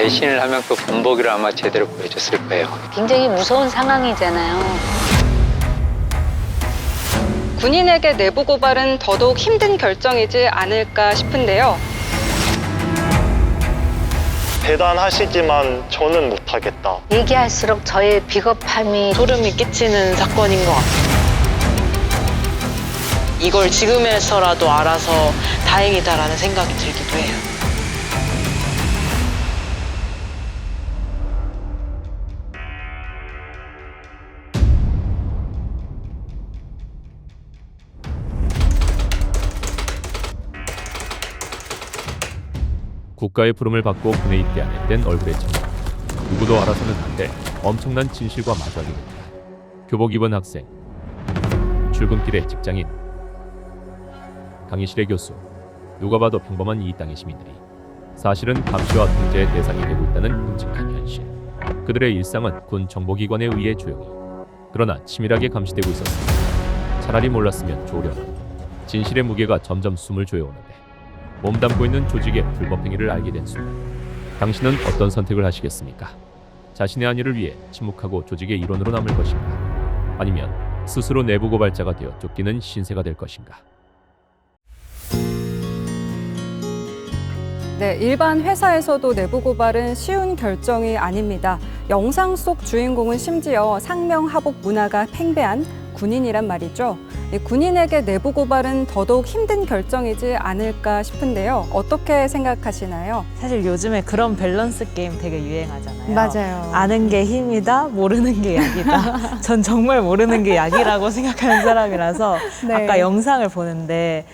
배신을 하면 그 본보기를 아마 제대로 보여줬을 거예요. 굉장히 무서운 상황이잖아요. 군인에게 내부 고발은 더더욱 힘든 결정이지 않을까 싶은데요. 대단하시지만 저는 못하겠다. 얘기할수록 저의 비겁함이 소름이 끼치는 사건인 것 같아요. 이걸 지금에서라도 알아서 다행이다라는 생각이 들기도 해요. 국가의 부름을 받고 군에 입대하는 데는 얼굴에 천만. 누구도 알아서는 안 될 엄청난 진실과 마주하게 됩니다. 교복 입은 학생, 출근길의 직장인, 강의실의 교수, 누가 봐도 평범한 이 땅의 시민들이 사실은 감시와 통제의 대상이 되고 있다는 끔찍한 현실. 그들의 일상은 군 정보기관에 의해 조용히, 그러나 치밀하게 감시되고 있었습니다. 차라리 몰랐으면 좋으려나. 진실의 무게가 점점 숨을 조여오는데 몸담고 있는 조직의 불법 행위를 알게 된 순간, 당신은 어떤 선택을 하시겠습니까? 자신의 안위를 위해 침묵하고 조직의 일원으로 남을 것인가? 아니면 스스로 내부 고발자가 되어 쫓기는 신세가 될 것인가? 네, 일반 회사에서도 내부 고발은 쉬운 결정이 아닙니다. 영상 속 주인공은 심지어 상명하복 문화가 팽배한 군인이란 말이죠. 군인에게 내부 고발은 더더욱 힘든 결정이지 않을까 싶은데요. 어떻게 생각하시나요? 사실 요즘에 그런 밸런스 게임 되게 유행하잖아요. 맞아요. 아는 게 힘이다, 모르는 게 약이다. 전 정말 모르는 게 약이라고 생각하는 사람이라서 네. 아까 영상을 보는데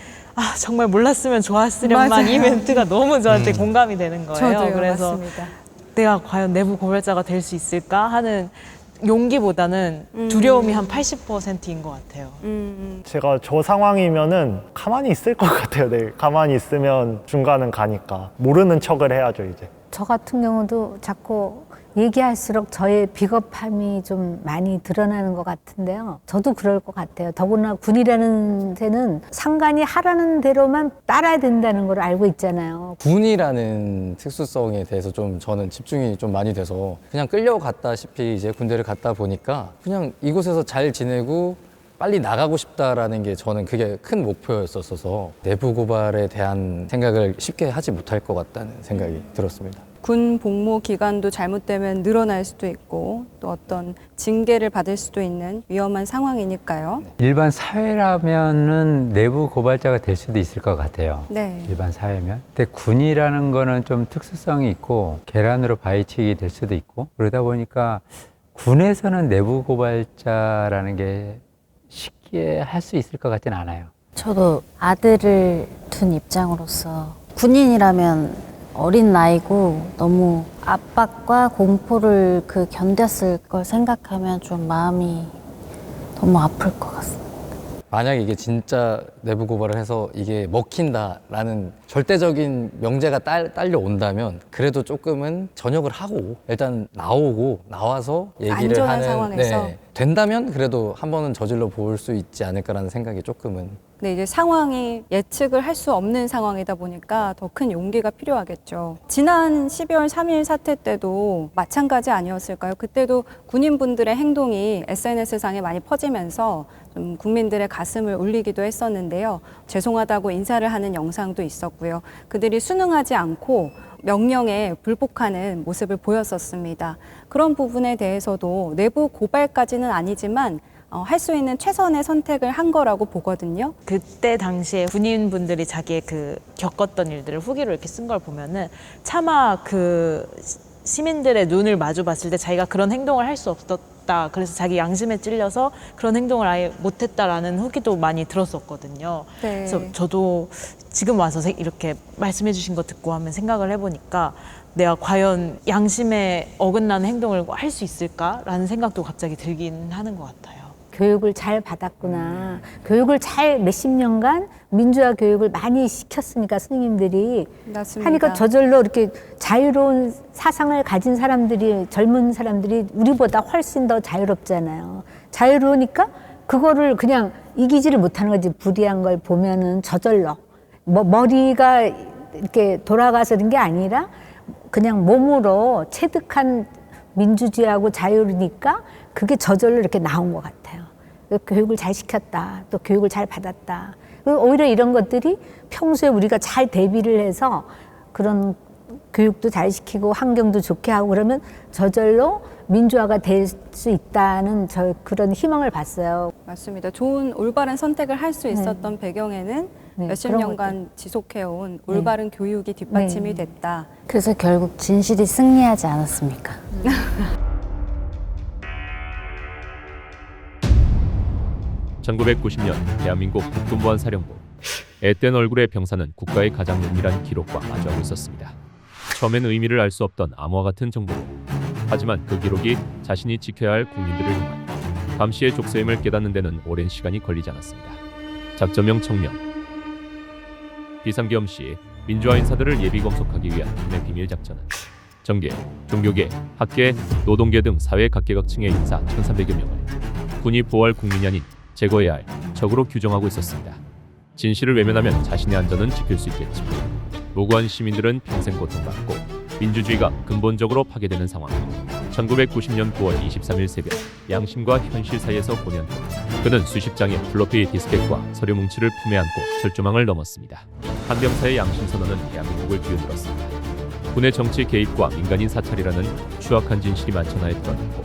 정말 몰랐으면 좋았으련만 맞아요. 이 멘트가 너무 저한테 공감이 되는 거예요. 저도요, 그래서 맞습니다. 내가 과연 내부 고발자가 될 수 있을까 하는 용기보다는 두려움이 한 80%인 것 같아요. 제가 저 상황이면은 가만히 있을 것 같아요. 네, 가만히 있으면 중간은 가니까 모르는 척을 해야죠 이제. 저 같은 경우도 자꾸 얘기할수록 저의 비겁함이 좀 많이 드러나는 것 같은데요. 저도 그럴 것 같아요. 더구나 군이라는 데는 상관이 하라는 대로만 따라야 된다는 걸 알고 있잖아요. 군이라는 특수성에 대해서 좀 저는 집중이 좀 많이 돼서 그냥 끌려갔다시피 이제 군대를 갔다 보니까 그냥 이곳에서 잘 지내고 빨리 나가고 싶다라는 게 저는 그게 큰 목표였었어서 내부 고발에 대한 생각을 쉽게 하지 못할 것 같다는 생각이 들었습니다. 군 복무 기간도 잘못되면 늘어날 수도 있고 또 어떤 징계를 받을 수도 있는 위험한 상황이니까요. 일반 사회라면은 내부 고발자가 될 수도 있을 것 같아요. 네. 일반 사회면. 근데 군이라는 거는 좀 특수성이 있고 계란으로 바위치기 될 수도 있고 그러다 보니까 군에서는 내부 고발자라는 게 쉽게 할 수 있을 것 같지는 않아요. 저도 아들을 둔 입장으로서 군인이라면 어린 나이고 너무 압박과 공포를 견뎠을 걸 생각하면 좀 마음이 너무 아플 것 같습니다. 만약에 이게 진짜 내부 고발을 해서 이게 먹힌다라는 절대적인 명제가 딸려온다면 그래도 조금은 전역을 하고 일단 나와서 얘기를 안전한 하는 상황에서. 된다면 그래도 한 번은 저질러 볼 수 있지 않을까라는 생각이 조금은. 네, 이제 상황이 예측을 할 수 없는 상황이다 보니까 더 큰 용기가 필요하겠죠. 지난 12월 3일 사태 때도 마찬가지 아니었을까요? 그때도 군인분들의 행동이 SNS상에 많이 퍼지면서 좀 국민들의 가슴을 울리기도 했었는데요. 죄송하다고 인사를 하는 영상도 있었고요. 그들이 순응하지 않고 명령에 불복하는 모습을 보였었습니다. 그런 부분에 대해서도 내부 고발까지는 아니지만 할 수 있는 최선의 선택을 한 거라고 보거든요. 그때 당시에 군인분들이 자기의 겪었던 일들을 후기로 이렇게 쓴 걸 보면은 차마 시민들의 눈을 마주 봤을 때 자기가 그런 행동을 할 수 없었다. 그래서 자기 양심에 찔려서 그런 행동을 아예 못했다라는 후기도 많이 들었었거든요. 네. 그래서 저도 지금 와서 이렇게 말씀해 주신 거 듣고 하면 생각을 해보니까 내가 과연 양심에 어긋나는 행동을 할 수 있을까라는 생각도 갑자기 들긴 하는 것 같아요. 교육을 잘 받았구나. 교육을 몇십 년간 민주화 교육을 많이 시켰으니까 스님들이 맞습니다. 하니까 저절로 이렇게 자유로운 사상을 가진 사람들이, 젊은 사람들이 우리보다 훨씬 더 자유롭잖아요. 자유로우니까 그거를 그냥 이기지를 못하는 거지. 불이한 걸 보면은 저절로 머리가 이렇게 돌아가서 그런 게 아니라 그냥 몸으로 체득한 민주주의하고 자유니까 그게 저절로 이렇게 나온 것 같아요. 교육을 잘 시켰다, 또 교육을 잘 받았다. 오히려 이런 것들이 평소에 우리가 잘 대비를 해서 그런 교육도 잘 시키고 환경도 좋게 하고 그러면 저절로 민주화가 될 수 있다는 그런 희망을 봤어요. 맞습니다. 좋은 올바른 선택을 할 수 있었던 배경에는 네, 몇십 그런 년간 지속해온 올바른 교육이 뒷받침이 됐다. 그래서 결국 진실이 승리하지 않았습니까? 1990년 대한민국 국군보안사령부. 앳된 얼굴의 병사는 국가의 가장 은밀한 기록과 마주하고 있었습니다. 처음엔 의미를 알 수 없던 암호와 같은 정보로. 하지만 그 기록이 자신이 지켜야 할 국민들을 향한 감시의 족쇄임을 깨닫는 데는 오랜 시간이 걸리지 않았습니다. 작전명 청명. 비상계엄 시 민주화 인사들을 예비 검속하기 위한 군의 비밀 작전은 정계, 종교계, 학계, 노동계 등 사회 각계각층의 인사 1,300여 명을 군이 보호할 국민이 아닌 제거해야 할 적으로 규정하고 있었습니다. 진실을 외면하면 자신의 안전은 지킬 수 있겠지만 무고한 시민들은 평생 고통받고 민주주의가 근본적으로 파괴되는 상황. 1990년 9월 23일 새벽 양심과 현실 사이에서 고년 동안 그는 수십 장의 플로피 디스켓과 서류 뭉치를 품에 안고 철조망을 넘었습니다. 한 병사의 양심 선언은 대한민국을 뒤흔들었습니다. 군의 정치 개입과 민간인 사찰이라는 추악한 진실이 만천하에 드러났고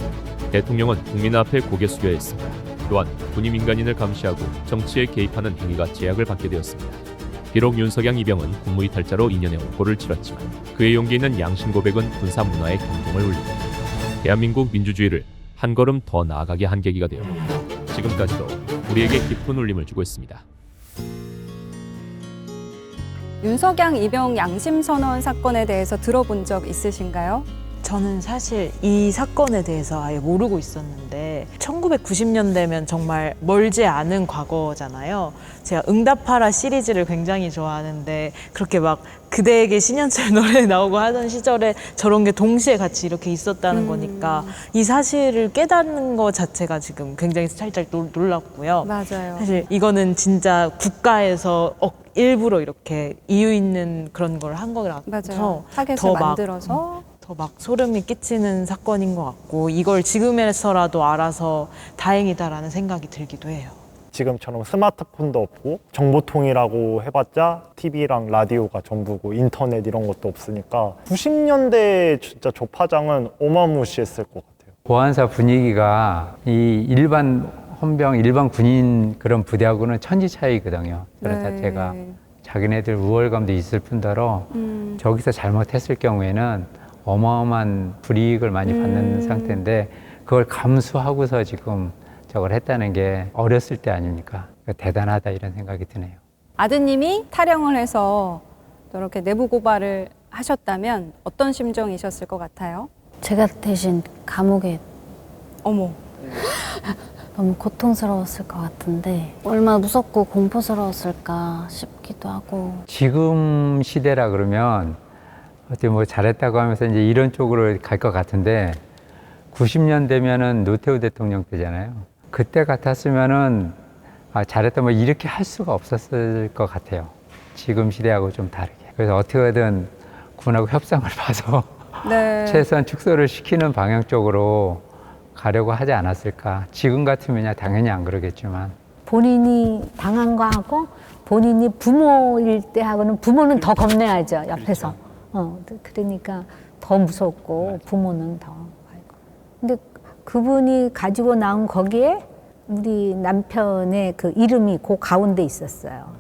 대통령은 국민 앞에 고개 숙여야 했습니다. 또한 군이 민간인을 감시하고 정치에 개입하는 행위가 제약을 받게 되었습니다. 비록 윤석양 이병은 국무이탈자로 2년의 원고를 치렀지만 그의 용기 있는 양심 고백은 군사 문화의 경종을 울리고 대한민국 민주주의를 한 걸음 더 나아가게 한 계기가 되어 지금까지도 우리에게 깊은 울림을 주고 있습니다. 윤석양 이병 양심선언 사건에 대해서 들어본 적 있으신가요? 저는 사실 이 사건에 대해서 아예 모르고 있었는데 1990년대면 정말 멀지 않은 과거잖아요. 제가 응답하라 시리즈를 굉장히 좋아하는데 그렇게 막 그대에게 신현철 노래 나오고 하던 시절에 저런 게 동시에 같이 이렇게 있었다는 거니까 이 사실을 깨닫는 것 자체가 지금 굉장히 살짝 놀랍고요. 맞아요. 사실 이거는 진짜 국가에서 일부러 이렇게 이유 있는 그런 걸 한 거라서 맞아요. 타겟을 더 막 만들어서 더 막 소름이 끼치는 사건인 것 같고 이걸 지금에서라도 알아서 다행이다라는 생각이 들기도 해요. 지금처럼 스마트폰도 없고 정보통이라고 해봤자 TV랑 라디오가 전부고 인터넷 이런 것도 없으니까 90년대 진짜 조파장은 어마무시했을 것 같아요. 보안사 분위기가 이 일반 헌병, 일반 군인 그런 부대하고는 천지 차이거든요. 그런 자체가 자기네들 우월감도 있을 뿐더러 저기서 잘못했을 경우에는 어마어마한 불이익을 많이 받는 상태인데 그걸 감수하고서 지금 저걸 했다는 게 어렸을 때 아닙니까? 대단하다 이런 생각이 드네요. 아드님이 탈영을 해서 저렇게 내부 고발을 하셨다면 어떤 심정이셨을 것 같아요? 제가 대신 감옥에 어머. 너무 고통스러웠을 것 같은데 얼마나 무섭고 공포스러웠을까 싶기도 하고. 지금 시대라 그러면 어떻게 뭐 잘했다고 하면서 이제 이런 쪽으로 갈 것 같은데 90년 되면은 노태우 대통령 때잖아요. 그때 같았으면은 잘했다 뭐 이렇게 할 수가 없었을 것 같아요. 지금 시대하고 좀 다르게. 그래서 어떻게든 군하고 협상을 봐서 최소한 축소를 시키는 방향 쪽으로 가려고 하지 않았을까. 지금 같으면 당연히 안 그러겠지만. 본인이 당한 거하고 본인이 부모일 때 하고는 부모는 더 겁내야죠, 옆에서. 그러니까 더 무섭고 부모는 더. 근데 그분이 가지고 나온 거기에 우리 남편의 그 이름이 그 가운데 있었어요.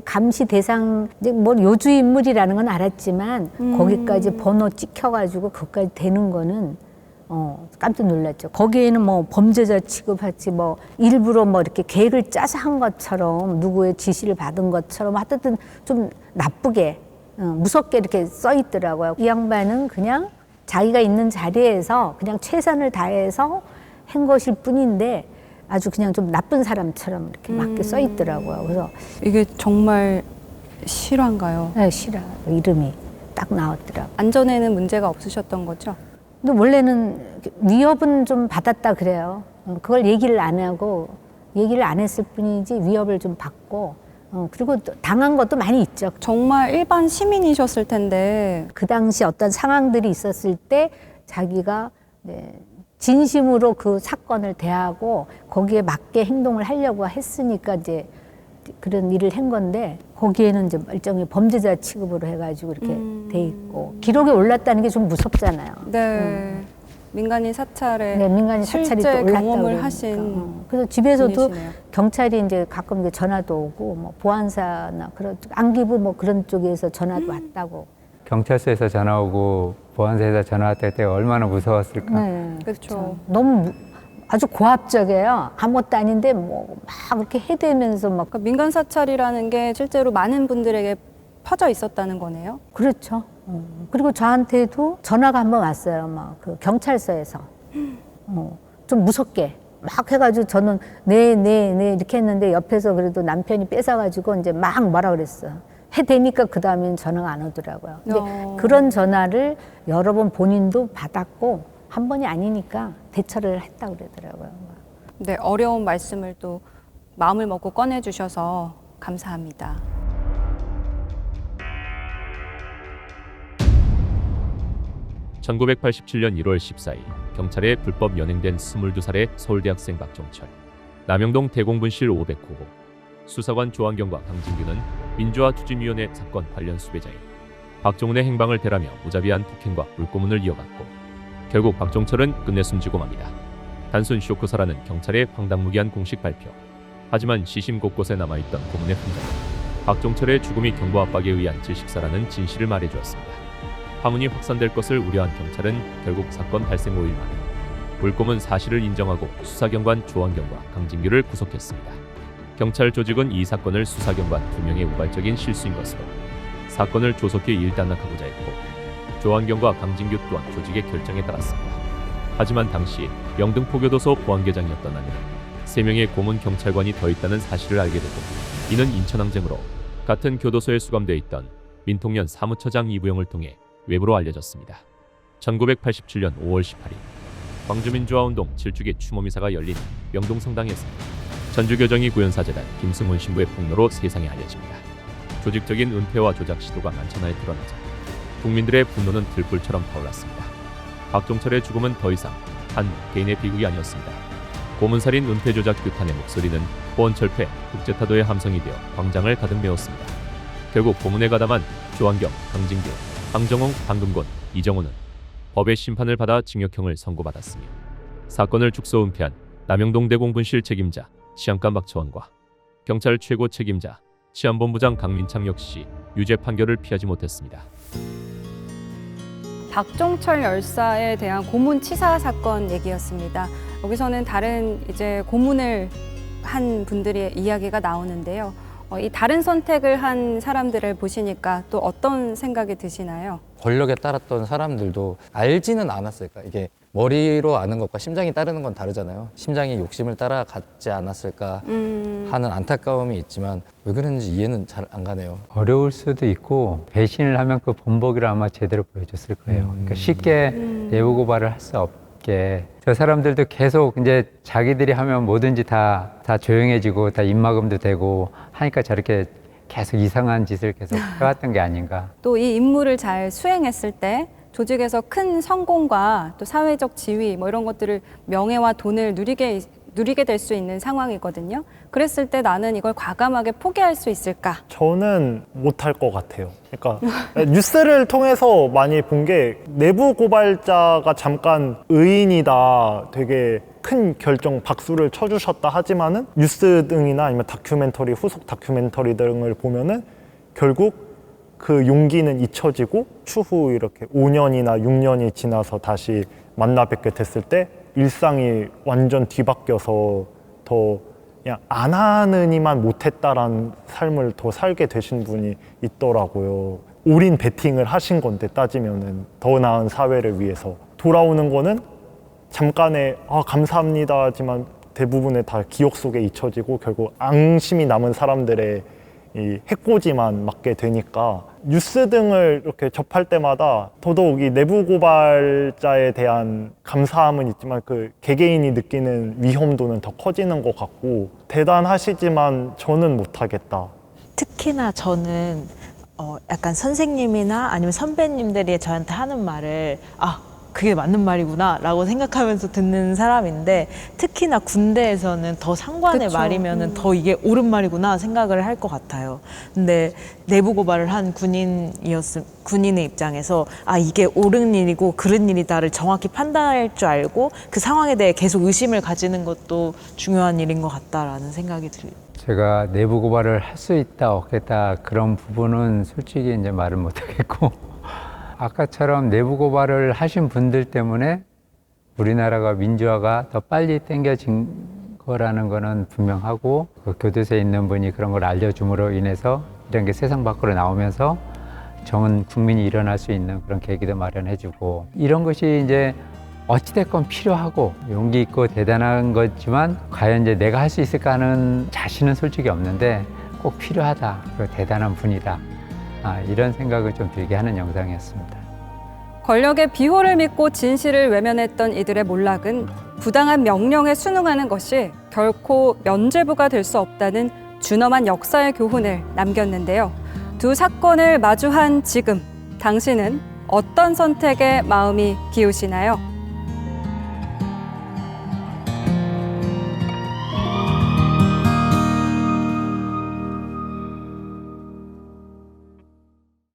감시 대상, 이제 뭐 요주 인물이라는 건 알았지만 거기까지 번호 찍혀가지고 그것까지 되는 거는 깜짝 놀랐죠. 거기에는 뭐 범죄자 취급하지 뭐 일부러 뭐 이렇게 계획을 짜서 한 것처럼 누구의 지시를 받은 것처럼 하여튼 좀 나쁘게 무섭게 이렇게 써 있더라고요. 이 양반은 그냥 자기가 있는 자리에서 그냥 최선을 다해서 한 것일 뿐인데 아주 그냥 좀 나쁜 사람처럼 이렇게 맞게 써 있더라고요. 그래서 이게 정말 실화인가요? 네, 실화 이름이 딱 나왔더라고요. 안전에는 문제가 없으셨던 거죠? 근데 원래는 위협은 좀 받았다 그래요. 그걸 얘기를 안 하고 얘기를 안 했을 뿐이지 위협을 좀 받고 그리고 또 당한 것도 많이 있죠. 정말 일반 시민이셨을 텐데 그 당시 어떤 상황들이 있었을 때 자기가 진심으로 그 사건을 대하고 거기에 맞게 행동을 하려고 했으니까 이제 그런 일을 한 건데 거기에는 이제 일종의 범죄자 취급으로 해가지고 이렇게 돼 있고 기록에 올랐다는 게 좀 무섭잖아요. 네. 민간인 사찰에 네, 민간인 사찰이 또 실제 올랐다고 경험을 그러니까. 하신 그래서 집에서도 분이시네요. 경찰이 이제 가끔 이제 전화도 오고 뭐 보안사나 그런 안기부 뭐 그런 쪽에서 전화도 왔다고. 경찰서에서 전화 오고 보안사에서 전화 왔을 때 얼마나 무서웠을까. 네, 그렇죠. 너무 아주 고압적이에요. 아무것도 아닌데 뭐 막 이렇게 해대면서 막 그러니까 민간 사찰이라는 게 실제로 많은 분들에게 퍼져 있었다는 거네요. 그렇죠. 그리고 저한테도 전화가 한 번 왔어요. 막 그 경찰서에서 좀 무섭게 막 해가지고 저는 네 이렇게 했는데 옆에서 그래도 남편이 뺏어가지고 이제 막 뭐라 그랬어. 해대니까 그 다음엔 전화가 안 오더라고요. 근데 그런 전화를 여러 번 본인도 받았고 한 번이 아니니까 대처를 했다고 그러더라고요. 네, 어려운 말씀을 또 마음을 먹고 꺼내주셔서 감사합니다. (1987년 1월 14일) 경찰에 불법 연행된 22살의 서울대학생 박종철. 남영동 대공분실 509호. 수사관 조한경과 강진규는 민주화추진위원회 사건 관련 수배자인 박종훈의 행방을 대라며 무자비한 폭행과 물고문을 이어갔고 결국 박종철은 끝내 숨지고 맙니다. 단순 쇼크사라는 경찰의 황당무계한 공식 발표. 하지만 시심 곳곳에 남아있던 고문의 흔적은 박종철의 죽음이 경보 압박에 의한 질식사라는 진실을 말해주었습니다. 파문이 확산될 것을 우려한 경찰은 결국 사건 발생 5일 만에 물고문 사실을 인정하고 수사경관 조한경과 강진규를 구속했습니다. 경찰 조직은 이 사건을 수사경관 2명의 우발적인 실수인 것으로 사건을 조속히 일단락하고자 했고 조한경과 강진규 또한 조직의 결정에 따랐습니다. 하지만 당시 영등포교도소 보안계장이었던 나는 3명의 고문 경찰관이 더 있다는 사실을 알게 되고 이는 인천항쟁으로 같은 교도소에 수감돼 있던 민통년 사무처장 이부영을 통해 외부로 알려졌습니다. 1987년 5월 18일 광주민주화운동 7주기 추모미사가 열린 명동성당에서 전주교정이 구현사재단 김승훈 신부의 폭로로 세상에 알려집니다. 조직적인 은폐와 조작 시도가 만천하에 드러나자 국민들의 분노는 들불처럼 타올랐습니다. 박종철의 죽음은 더 이상 한 개인의 비극이 아니었습니다. 고문살인 은폐 조작 규탄의 목소리는 보원철폐 국제타도의 함성이 되어 광장을 가득 메웠습니다. 결국 고문에 가담한 조한경, 강진규, 황정홍, 방금곤, 이정호는 법의 심판을 받아 징역형을 선고받았으며 사건을 축소 은폐한 남영동 대공분실 책임자 치안감 박처원과 경찰 최고 책임자 치안본부장 강민창 역시 유죄 판결을 피하지 못했습니다. 박종철 열사에 대한 고문치사 사건 얘기였습니다. 여기서는 다른 이제 고문을 한 분들의 이야기가 나오는데요. 이 다른 선택을 한 사람들을 보시니까 또 어떤 생각이 드시나요? 권력에 따랐던 사람들도 알지는 않았을까. 이게 머리로 아는 것과 심장이 따르는 건 다르잖아요. 심장이 욕심을 따라갔지 않았을까 하는 안타까움이 있지만 왜 그런지 이해는 잘 안 가네요. 어려울 수도 있고 배신을 하면 그 본보기를 아마 제대로 보여줬을 거예요. 그러니까 쉽게 내부 고발을 할 수 없게 저 사람들도 계속 이제 자기들이 하면 뭐든지 다 조용해지고 다 입막음도 되고 하니까 저렇게 계속 이상한 짓을 계속 해왔던 게 아닌가. 또 이 임무를 잘 수행했을 때 조직에서 큰 성공과 또 사회적 지위 뭐 이런 것들을 명예와 돈을 누리게 될 수 있는 상황이거든요. 그랬을 때 나는 이걸 과감하게 포기할 수 있을까? 저는 못할 것 같아요. 그러니까 뉴스를 통해서 많이 본 게 내부 고발자가 잠깐 의인이다, 되게 큰 결정 박수를 쳐주셨다 하지만은 뉴스 등이나 아니면 다큐멘터리, 후속 다큐멘터리 등을 보면은 결국 그 용기는 잊혀지고 추후 이렇게 5년이나 6년이 지나서 다시 만나 뵙게 됐을 때 일상이 완전 뒤바뀌어서 더 그냥 안 하느니만 못했다라는 삶을 더 살게 되신 분이 있더라고요. 올인 베팅을 하신 건데 따지면은 더 나은 사회를 위해서 돌아오는 거는 잠깐의 감사합니다 하지만 대부분의 다 기억 속에 잊혀지고 결국 앙심이 남은 사람들의 이 해코지만 맞게 되니까 뉴스 등을 이렇게 접할 때마다 더더욱 이 내부 고발자에 대한 감사함은 있지만 그 개개인이 느끼는 위험도는 더 커지는 것 같고 대단하시지만 저는 못하겠다. 특히나 저는 약간 선생님이나 아니면 선배님들이 저한테 하는 말을 그게 맞는 말이구나 라고 생각하면서 듣는 사람인데, 특히나 군대에서는 더 상관의 그쵸. 말이면은 더 이게 옳은 말이구나 생각을 할 것 같아요. 근데 내부 고발을 한 군인의 입장에서 이게 옳은 일이고 그른 일이다를 정확히 판단할 줄 알고 그 상황에 대해 계속 의심을 가지는 것도 중요한 일인 것 같다라는 생각이 들어요. 제가 내부 고발을 할 수 있다 없겠다 그런 부분은 솔직히 이제 말을 못 하겠고, 아까처럼 내부 고발을 하신 분들 때문에 우리나라가 민주화가 더 빨리 당겨진 거라는 거는 분명하고, 그 교도소에 있는 분이 그런 걸 알려줌으로 인해서 이런 게 세상 밖으로 나오면서 전 국민이 일어날 수 있는 그런 계기도 마련해주고, 이런 것이 이제 어찌됐건 필요하고 용기 있고 대단한 거지만 과연 이제 내가 할 수 있을까 하는 자신은 솔직히 없는데 꼭 필요하다, 그리고 대단한 분이다, 이런 생각을 좀 들게 하는 영상이었습니다. 권력의 비호를 믿고 진실을 외면했던 이들의 몰락은 부당한 명령에 순응하는 것이 결코 면죄부가 될 수 없다는 준엄한 역사의 교훈을 남겼는데요. 두 사건을 마주한 지금, 당신은 어떤 선택에 마음이 기우시나요?